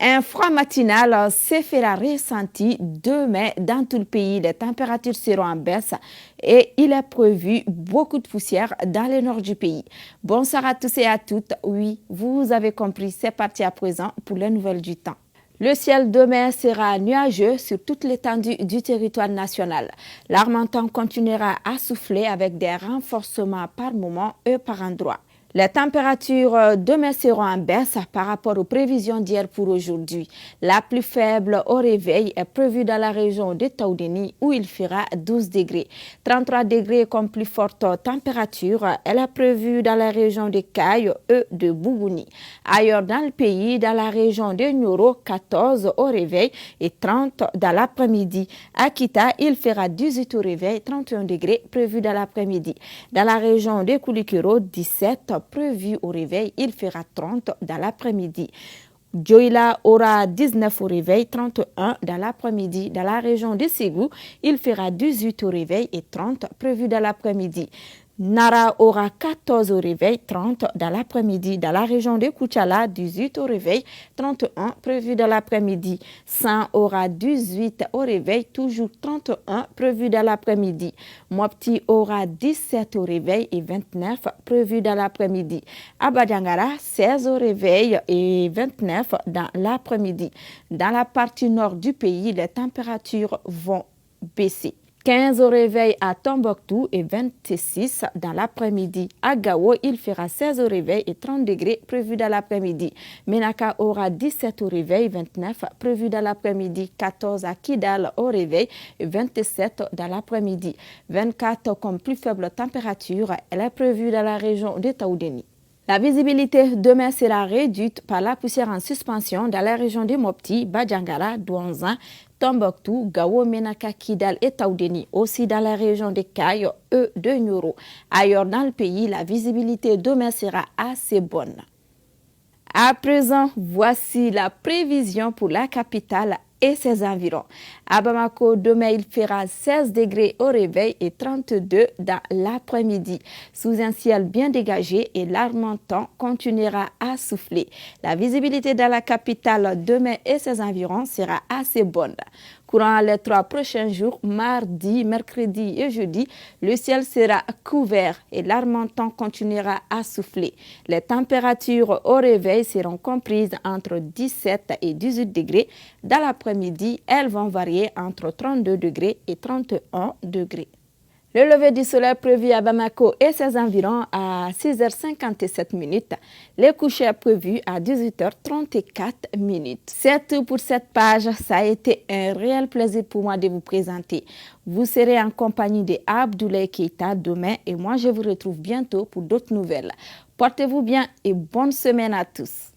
Un froid matinal se fera ressentir demain dans tout le pays. Les températures seront en baisse et il est prévu beaucoup de poussière dans le nord du pays. Bonsoir à tous et à toutes. Oui, vous avez compris, c'est parti à présent pour les nouvelles du temps. Le ciel demain sera nuageux sur toute l'étendue du territoire national. L'Argentan continuera à souffler avec des renforcements par moment et par endroit. Les températures demain seront en baisse par rapport aux prévisions d'hier pour aujourd'hui. La plus faible au réveil est prévue dans la région de Taoudéni où il fera 12 degrés. 33 degrés comme plus forte température, elle est prévue dans la région de Caille et de Bougouni. Ailleurs dans le pays, dans la région de Nioro, 14 au réveil et 30 dans l'après-midi. À Kita, il fera 18 au réveil, 31 degrés prévus dans l'après-midi. Dans la région de Koulikoro, 17 prévu au réveil, il fera 30 dans l'après-midi. Dioïla aura 19 au réveil, 31 dans l'après-midi. Dans la région de Ségou, il fera 18 au réveil et 30 prévu dans l'après-midi. Nara aura 14 au réveil, 30 dans l'après-midi. Dans la région de Koutchala, 18 au réveil, 31 prévu dans l'après-midi. San aura 18 au réveil, toujours 31 prévu dans l'après-midi. Mopti aura 17 au réveil et 29 prévu dans l'après-midi. Abadjangara, 16 au réveil et 29 dans l'après-midi. Dans la partie nord du pays, les températures vont baisser. 15 au réveil à Tombouctou et 26 dans l'après-midi. À Gao, il fera 16 au réveil et 30 degrés prévus dans l'après-midi. Menaka aura 17 au réveil, 29 prévus dans l'après-midi. 14 à Kidal au réveil et 27 dans l'après-midi. 24 comme plus faible température, elle est prévue dans la région de Taoudéni. La visibilité demain sera réduite par la poussière en suspension dans la région de Mopti, Badjangara, Douanzan, Tombouctou, Gao, Menaka, Kidal et Taoudéni, aussi dans la région de Caille et de Nioro. Ailleurs dans le pays, la visibilité demain sera assez bonne. À présent, voici la prévision pour la capitale et ses environs. À Bamako, demain, il fera 16 degrés au réveil et 32 dans l'après-midi. Sous un ciel bien dégagé et l'Argentan continuera à souffler. La visibilité dans la capitale demain et ses environs sera assez bonne. Courant les 3 prochains jours, mardi, mercredi et jeudi, le ciel sera couvert et l'Argentan continuera à souffler. Les températures au réveil seront comprises entre 17 et 18 degrés. Dans l'après-midi, elles vont varier entre 32 degrés et 31 degrés. Le lever du soleil prévu à Bamako et ses environs à 6h57. Les couchers prévus à 18h34. C'est tout pour cette page. Ça a été un réel plaisir pour moi de vous présenter. Vous serez en compagnie de Abdoulaye Keita demain et moi je vous retrouve bientôt pour d'autres nouvelles. Portez-vous bien et bonne semaine à tous.